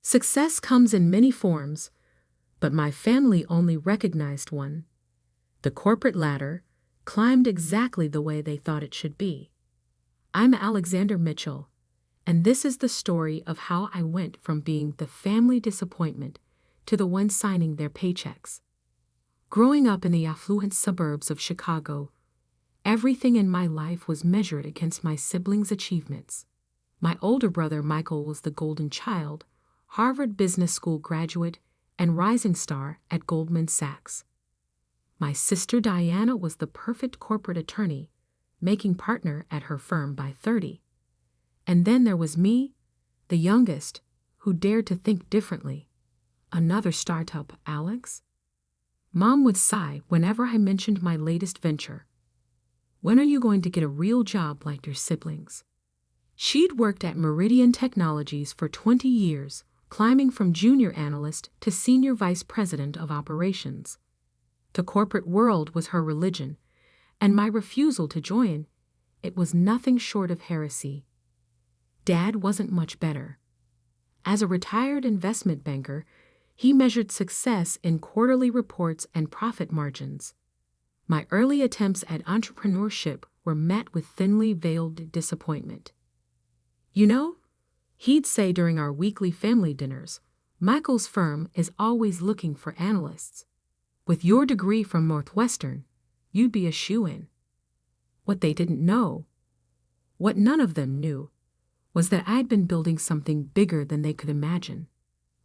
Success comes in many forms, but my family only recognized one. The corporate ladder climbed exactly the way they thought it should be. I'm Alexander Mitchell, and this is the story of how I went from being the family disappointment to the one signing their paychecks. Growing up in the affluent suburbs of Chicago, everything in my life was measured against my siblings' achievements. My older brother Michael was the golden child, Harvard Business School graduate, and rising star at Goldman Sachs. My sister Diana was the perfect corporate attorney, making partner at her firm by 30. And then there was me, the youngest, who dared to think differently. Another startup, Alex? Mom would sigh whenever I mentioned my latest venture. When are you going to get a real job like your siblings? She'd worked at Meridian Technologies for 20 years, climbing from junior analyst to senior vice president of operations. The corporate world was her religion, and my refusal to join, it was nothing short of heresy. Dad wasn't much better. As a retired investment banker, he measured success in quarterly reports and profit margins. My early attempts at entrepreneurship were met with thinly veiled disappointment. You know, he'd say during our weekly family dinners, Michael's firm is always looking for analysts. With your degree from Northwestern, you'd be a shoo-in. What they didn't know, what none of them knew, was that I'd been building something bigger than they could imagine.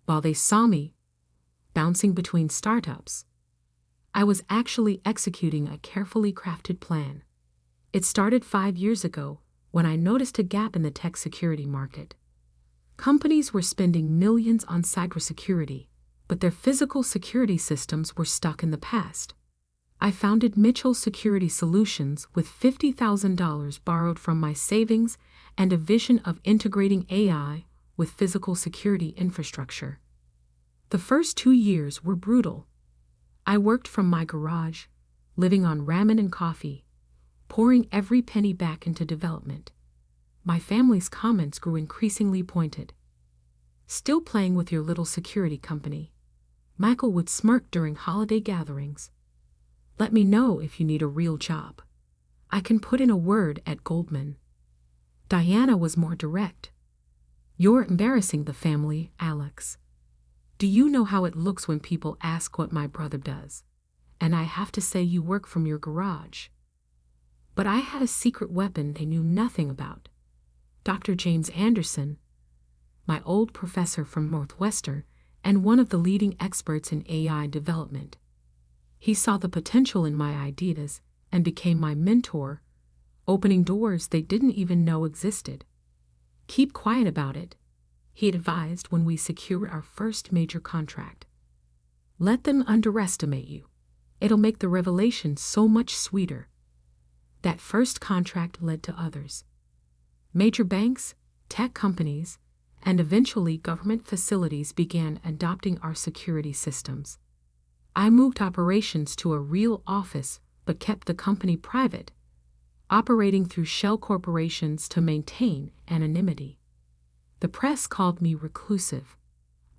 While they saw me bouncing between startups, I was actually executing a carefully crafted plan. It started 5 years ago when I noticed a gap in the tech security market. Companies were spending millions on cybersecurity, but their physical security systems were stuck in the past. I founded Mitchell Security Solutions with $50,000 borrowed from my savings and a vision of integrating AI with physical security infrastructure. The first 2 years were brutal. I worked from my garage, living on ramen and coffee, pouring every penny back into development. My family's comments grew increasingly pointed. "Still playing with your little security company." Michael would smirk during holiday gatherings. "Let me know if you need a real job. I can put in a word at Goldman." Diana was more direct. "You're embarrassing the family, Alex. Do you know how it looks when people ask what my brother does? And I have to say you work from your garage." But I had a secret weapon they knew nothing about. Dr. James Anderson, my old professor from Northwestern and one of the leading experts in AI development. He saw the potential in my ideas and became my mentor, opening doors they didn't even know existed. "Keep quiet about it," he advised when we secured our first major contract. "Let them underestimate you. It'll make the revelation so much sweeter." That first contract led to others. Major banks, tech companies, and eventually government facilities began adopting our security systems. I moved operations to a real office but kept the company private, operating through shell corporations to maintain anonymity. The press called me reclusive.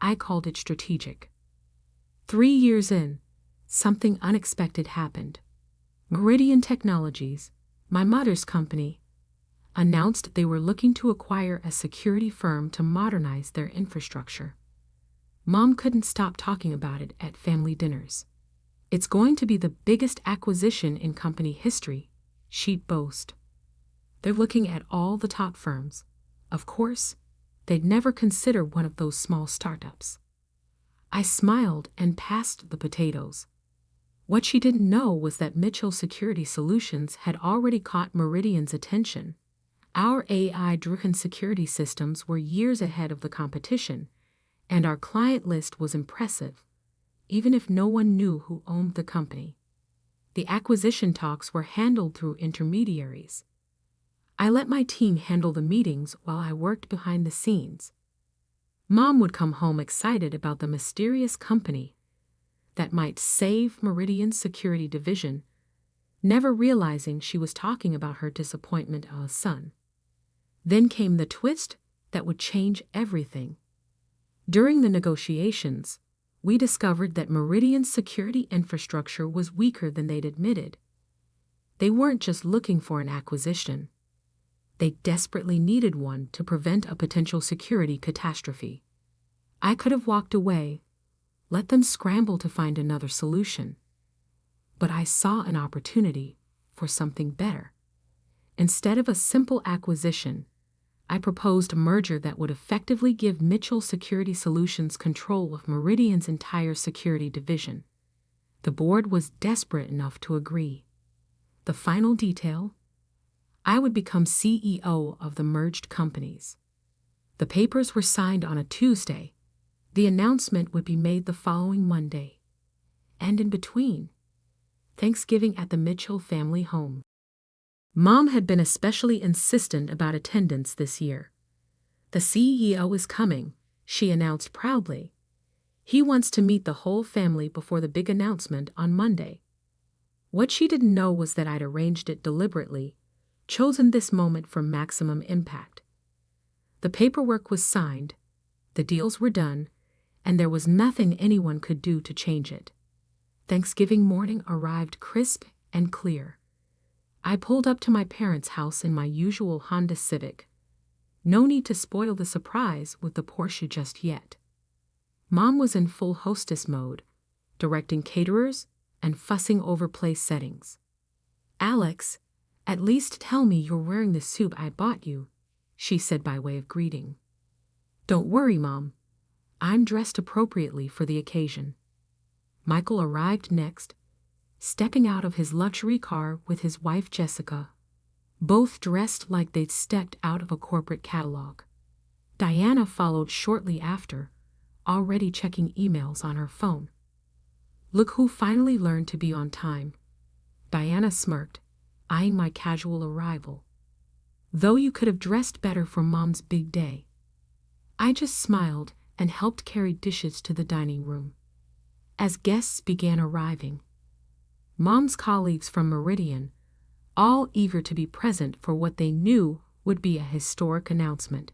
I called it strategic. 3 years in, something unexpected happened. Meridian Technologies, my mother's company, announced they were looking to acquire a security firm to modernize their infrastructure. Mom couldn't stop talking about it at family dinners. "It's going to be the biggest acquisition in company history," she'd boast. "They're looking at all the top firms. Of course, they'd never consider one of those small startups." I smiled and passed the potatoes. What she didn't know was that Mitchell Security Solutions had already caught Meridian's attention. Our AI-driven security systems were years ahead of the competition, and our client list was impressive, even if no one knew who owned the company. The acquisition talks were handled through intermediaries. I let my team handle the meetings while I worked behind the scenes. Mom would come home excited about the mysterious company that might save Meridian's security division, never realizing she was talking about her disappointment of a son. Then came the twist that would change everything. During the negotiations, we discovered that Meridian's security infrastructure was weaker than they'd admitted. They weren't just looking for an acquisition. They desperately needed one to prevent a potential security catastrophe. I could have walked away, let them scramble to find another solution. But I saw an opportunity for something better. Instead of a simple acquisition, I proposed a merger that would effectively give Mitchell Security Solutions control of Meridian's entire security division. The board was desperate enough to agree. The final detail? I would become CEO of the merged companies. The papers were signed on a Tuesday. The announcement would be made the following Monday. And in between, Thanksgiving at the Mitchell family home. Mom had been especially insistent about attendance this year. The CEO is coming, she announced proudly. He wants to meet the whole family before the big announcement on Monday. What she didn't know was that I'd arranged it deliberately, chosen this moment for maximum impact. The paperwork was signed, the deals were done, and there was nothing anyone could do to change it. Thanksgiving morning arrived crisp and clear. I pulled up to my parents' house in my usual Honda Civic. No need to spoil the surprise with the Porsche just yet. Mom was in full hostess mode, directing caterers and fussing over place settings. "Alex, at least tell me you're wearing the suit I bought you," she said by way of greeting. "Don't worry, Mom. I'm dressed appropriately for the occasion." Michael arrived next, stepping out of his luxury car with his wife Jessica, both dressed like they'd stepped out of a corporate catalog. Diana followed shortly after, already checking emails on her phone. "Look who finally learned to be on time." Diana smirked, eyeing my casual arrival. "Though you could have dressed better for Mom's big day." I just smiled and helped carry dishes to the dining room. As guests began arriving, Mom's colleagues from Meridian, all eager to be present for what they knew would be a historic announcement.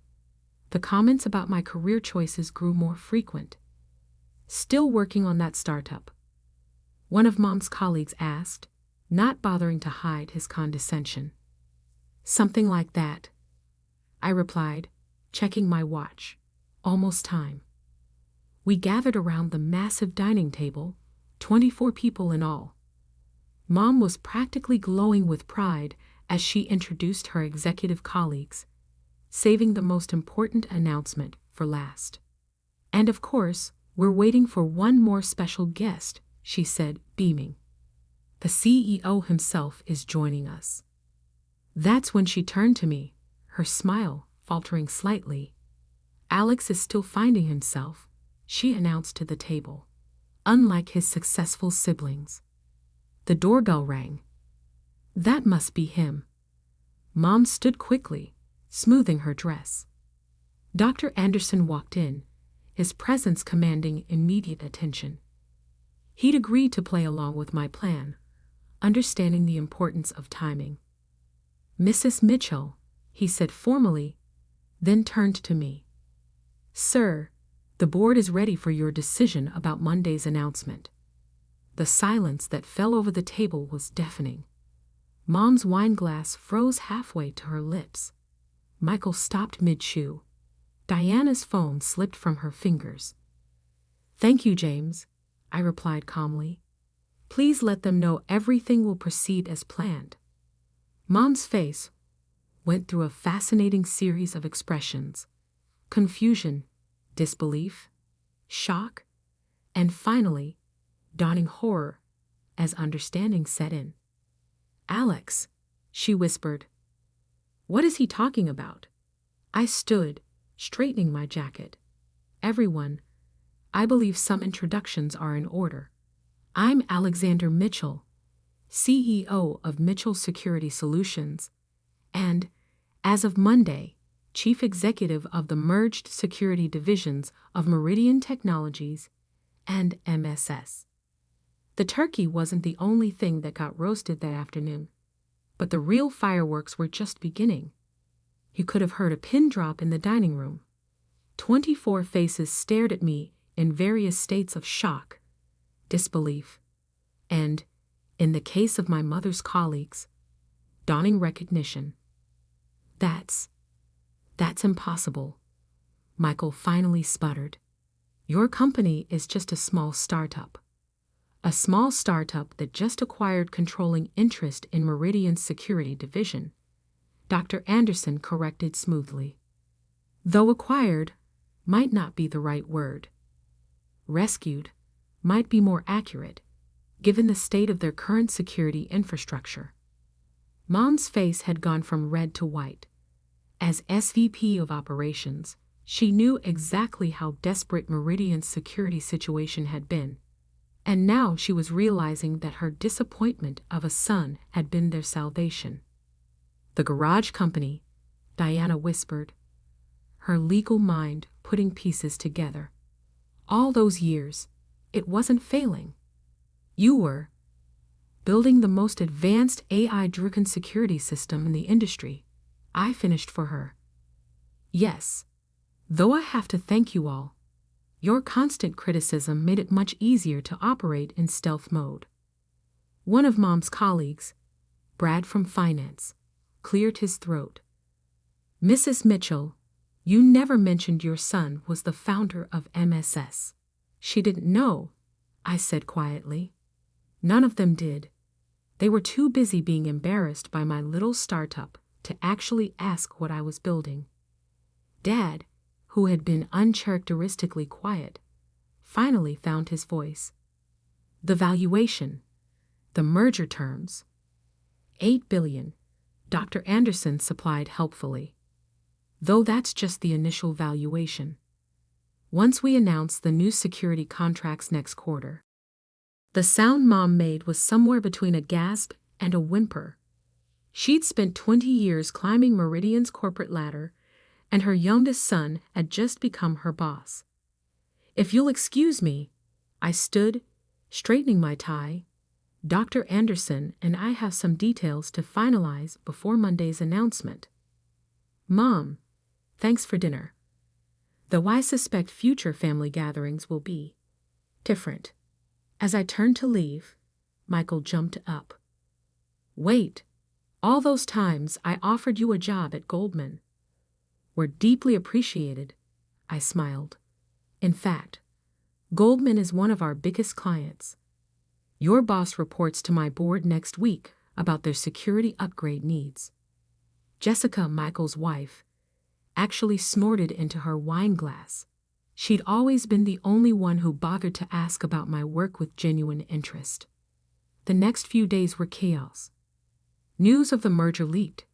The comments about my career choices grew more frequent. "Still working on that startup?" one of Mom's colleagues asked, not bothering to hide his condescension. "Something like that," I replied, checking my watch. Almost time. We gathered around the massive dining table, 24 people in all. Mom was practically glowing with pride as she introduced her executive colleagues, saving the most important announcement for last. "And of course, we're waiting for one more special guest," she said, beaming. "The CEO himself is joining us." That's when she turned to me, her smile faltering slightly. "Alex is still finding himself," she announced to the table, "unlike his successful siblings." The doorbell rang. That must be him. Mom stood quickly, smoothing her dress. Dr. Anderson walked in, his presence commanding immediate attention. He'd agreed to play along with my plan, understanding the importance of timing. "Mrs. Mitchell," he said formally, then turned to me. "Sir, the board is ready for your decision about Monday's announcement." The silence that fell over the table was deafening. Mom's wine glass froze halfway to her lips. Michael stopped mid-chew. Diana's phone slipped from her fingers. "Thank you, James," I replied calmly. "Please let them know everything will proceed as planned." Mom's face went through a fascinating series of expressions: confusion, disbelief, shock, and finally, dawning horror as understanding set in. "Alex," she whispered. "What is he talking about?" I stood, straightening my jacket. "Everyone, I believe some introductions are in order. I'm Alexander Mitchell, CEO of Mitchell Security Solutions, and, as of Monday, Chief Executive of the merged security divisions of Meridian Technologies and MSS. The turkey wasn't the only thing that got roasted that afternoon, but the real fireworks were just beginning. You could have heard a pin drop in the dining room. 24 faces stared at me in various states of shock, disbelief, and, in the case of my mother's colleagues, dawning recognition. That's impossible, Michael finally sputtered. Your company is just a small startup. A small startup that just acquired controlling interest in Meridian's security division, Dr. Anderson corrected smoothly. Though acquired might not be the right word. Rescued might be more accurate, given the state of their current security infrastructure. Mom's face had gone from red to white. As SVP of operations, she knew exactly how desperate Meridian's security situation had been, and now she was realizing that her disappointment of a son had been their salvation. The garage company, Diana whispered, her legal mind putting pieces together. All those years, it wasn't failing. You were building the most advanced AI-driven security system in the industry. I finished for her. Yes, though I have to thank you all. Your constant criticism made it much easier to operate in stealth mode. One of Mom's colleagues, Brad from finance, cleared his throat. Mrs. Mitchell, you never mentioned your son was the founder of MSS. She didn't know, I said quietly. None of them did. They were too busy being embarrassed by my little startup to actually ask what I was building. Dad, who had been uncharacteristically quiet, finally found his voice. The valuation, the merger terms. $8 billion, Dr. Anderson supplied helpfully. Though that's just the initial valuation. Once we announce the new security contracts next quarter. The sound Mom made was somewhere between a gasp and a whimper. She'd spent 20 years climbing Meridian's corporate ladder, and her youngest son had just become her boss. If you'll excuse me, I stood, straightening my tie. Dr. Anderson and I have some details to finalize before Monday's announcement. Mom, thanks for dinner. Though I suspect future family gatherings will be different. As I turned to leave, Michael jumped up. Wait, all those times I offered you a job at Goldman were deeply appreciated, I smiled. In fact, Goldman is one of our biggest clients. Your boss reports to my board next week about their security upgrade needs. Jessica, Michael's wife, actually snorted into her wine glass. She'd always been the only one who bothered to ask about my work with genuine interest. The next few days were chaos. News of the merger leaked,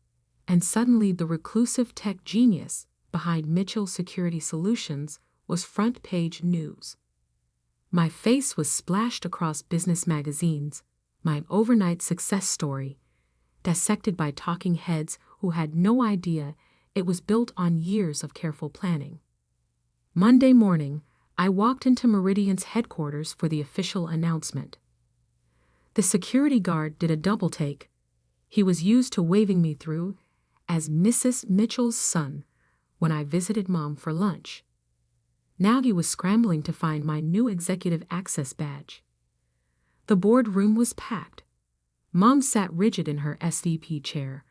and suddenly the reclusive tech genius behind Mitchell Security Solutions was front-page news. My face was splashed across business magazines, my overnight success story, dissected by talking heads who had no idea it was built on years of careful planning. Monday morning, I walked into Meridian's headquarters for the official announcement. The security guard did a double-take. He was used to waving me through as Mrs. Mitchell's son when I visited Mom for lunch. Now he was scrambling to find my new executive access badge. The boardroom was packed. Mom sat rigid in her SVP chair,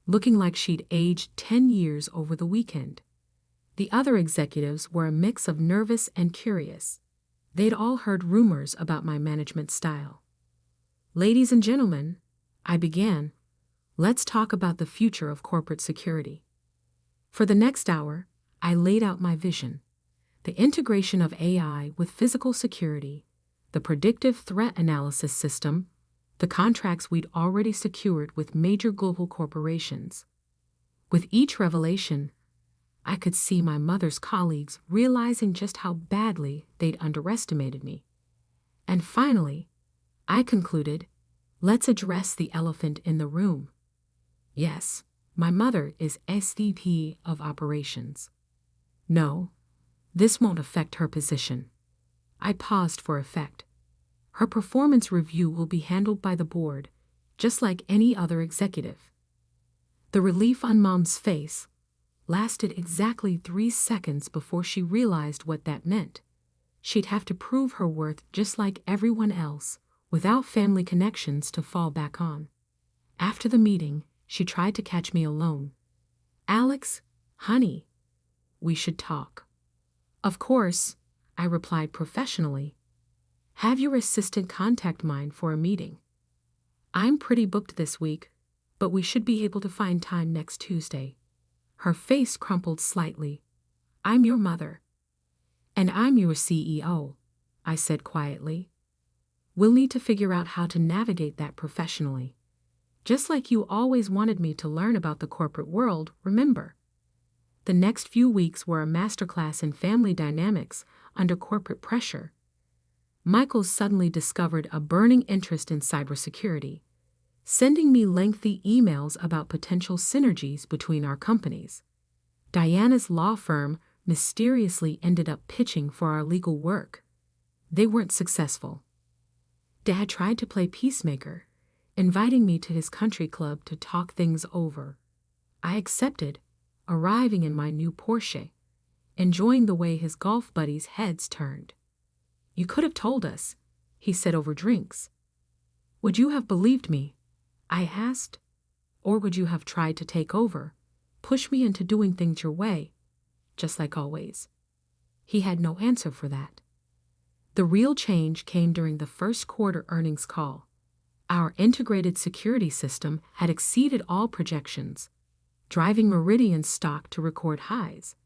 looking like she'd aged 10 years over the weekend. The other executives were a mix of nervous and curious. They'd all heard rumors about my management style. Ladies and gentlemen, I began, let's talk about the future of corporate security. For the next hour, I laid out my vision. The integration of AI with physical security, the predictive threat analysis system, the contracts we'd already secured with major global corporations. With each revelation, I could see my mother's colleagues realizing just how badly they'd underestimated me. And finally, I concluded, let's address the elephant in the room. Yes, my mother is SVP of operations. No, this won't affect her position. I paused for effect. Her performance review will be handled by the board, just like any other executive. The relief on Mom's face, lasted exactly 3 seconds before she realized what that meant. She'd have to prove her worth just like everyone else, without family connections to fall back on. After the meeting, she tried to catch me alone. "Alex, honey, we should talk." "Of course," I replied professionally. "Have your assistant contact mine for a meeting. I'm pretty booked this week, but we should be able to find time next Tuesday." Her face crumpled slightly. "I'm your mother." "And I'm your CEO," I said quietly. "We'll need to figure out how to navigate that professionally. Just like you always wanted me to learn about the corporate world, remember?" The next few weeks were a masterclass in family dynamics under corporate pressure. Michael suddenly discovered a burning interest in cybersecurity, sending me lengthy emails about potential synergies between our companies. Diana's law firm mysteriously ended up pitching for our legal work. They weren't successful. Dad tried to play peacemaker, inviting me to his country club to talk things over. I accepted, arriving in my new Porsche, enjoying the way his golf buddies' heads turned. "You could have told us," he said over drinks. "Would you have believed me?" I asked. "Or would you have tried to take over, push me into doing things your way, just like always?" He had no answer for that. The real change came during the first quarter earnings call. Our integrated security system had exceeded all projections, driving Meridian's stock to record highs.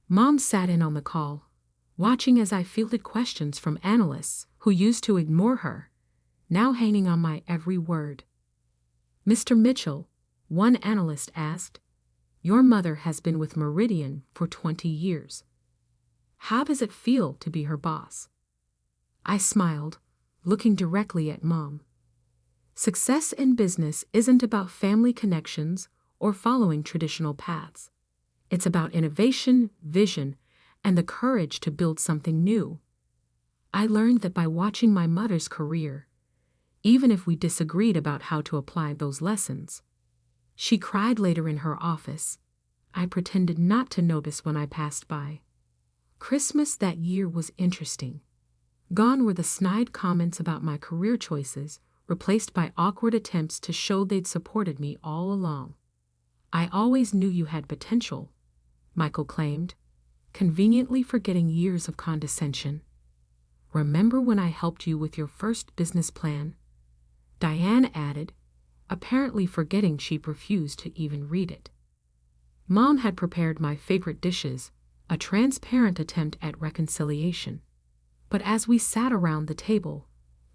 Mom sat in on the call, watching as I fielded questions from analysts who used to ignore her, now hanging on my every word. "Mr. Mitchell," one analyst asked, "your mother has been with Meridian for 20 years. How does it feel to be her boss?" I smiled, looking directly at Mom. Success in business isn't about family connections or following traditional paths. It's about innovation, vision, and the courage to build something new. I learned that by watching my mother's career, even if we disagreed about how to apply those lessons. She cried later in her office. I pretended not to notice when I passed by. Christmas that year was interesting. Gone were the snide comments about my career choices, replaced by awkward attempts to show they'd supported me all along. "I always knew you had potential," Michael claimed, conveniently forgetting years of condescension. "Remember when I helped you with your first business plan?" Diane added, apparently forgetting she'd refused to even read it. Mom had prepared my favorite dishes, a transparent attempt at reconciliation. But as we sat around the table,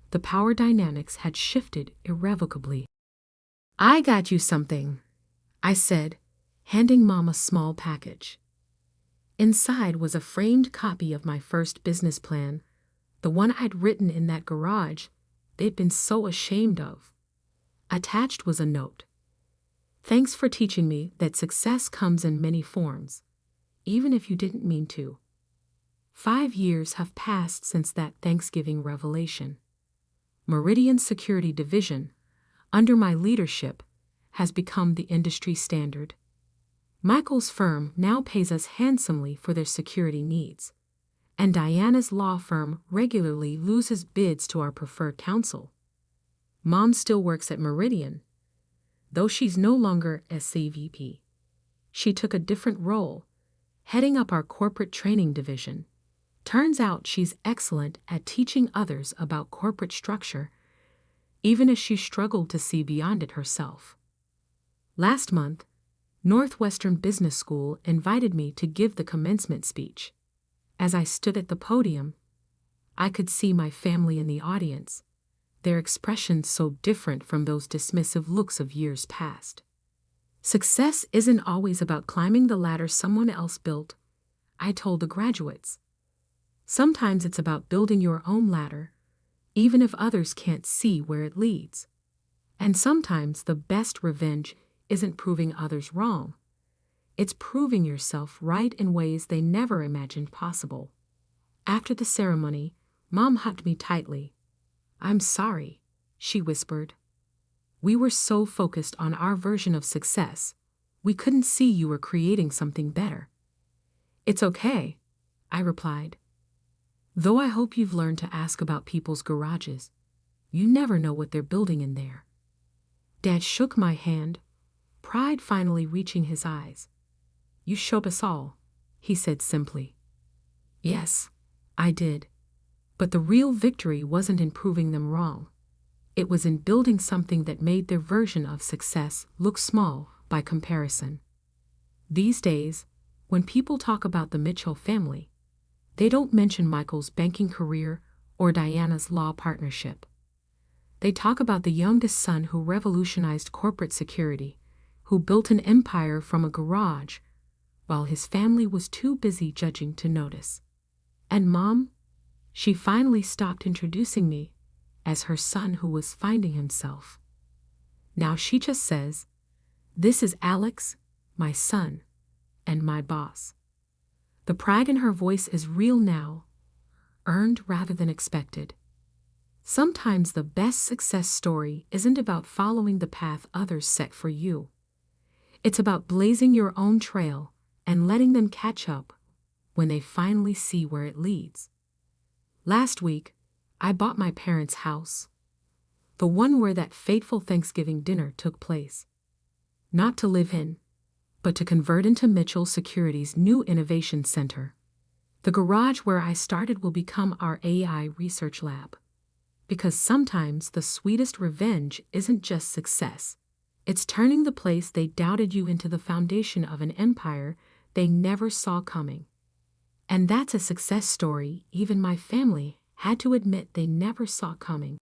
the power dynamics had shifted irrevocably. "I got you something," I said, handing Mom a small package. Inside was a framed copy of my first business plan, the one I'd written in that garage they'd been so ashamed of. Attached was a note. "Thanks for teaching me that success comes in many forms, even if you didn't mean to. 5 years have passed since that Thanksgiving revelation. Meridian's security division, under my leadership, has become the industry standard. Michael's firm now pays us handsomely for their security needs, and Diana's law firm regularly loses bids to our preferred counsel. Mom still works at Meridian, though she's no longer SCVP. She took a different role, heading up our corporate training division. Turns out she's excellent at teaching others about corporate structure, even as she struggled to see beyond it herself. Last month, Northwestern Business School invited me to give the commencement speech. As I stood at the podium, I could see my family in the audience, their expressions so different from those dismissive looks of years past. "Success isn't always about climbing the ladder someone else built," I told the graduates. "Sometimes it's about building your own ladder, even if others can't see where it leads. And sometimes the best revenge isn't proving others wrong. It's proving yourself right in ways they never imagined possible." After the ceremony, Mom hugged me tightly. "I'm sorry," she whispered. "We were so focused on our version of success, We couldn't see you were creating something better." "It's okay," I replied. "Though I hope you've learned to ask about people's garages. You never know what they're building in there." Dad shook my hand, pride finally reaching his eyes. "You showed us all," he said simply. Yes, I did. But the real victory wasn't in proving them wrong. It was in building something that made their version of success look small by comparison. These days, when people talk about the Mitchell family, they don't mention Michael's banking career or Diana's law partnership. They talk about the youngest son who revolutionized corporate security, who built an empire from a garage, while his family was too busy judging to notice. And Mom? She finally stopped introducing me as her son who was finding himself. Now she just says, "This is Alex, my son, and my boss." The pride in her voice is real now, earned rather than expected. Sometimes the best success story isn't about following the path others set for you. It's about blazing your own trail and letting them catch up when they finally see where it leads. Last week, I bought my parents' house, the one where that fateful Thanksgiving dinner took place. Not to live in, but to convert into Mitchell Security's new innovation center. The garage where I started will become our AI research lab. Because sometimes the sweetest revenge isn't just success. It's turning the place they doubted you into the foundation of an empire they never saw coming. And that's a success story even my family had to admit they never saw coming.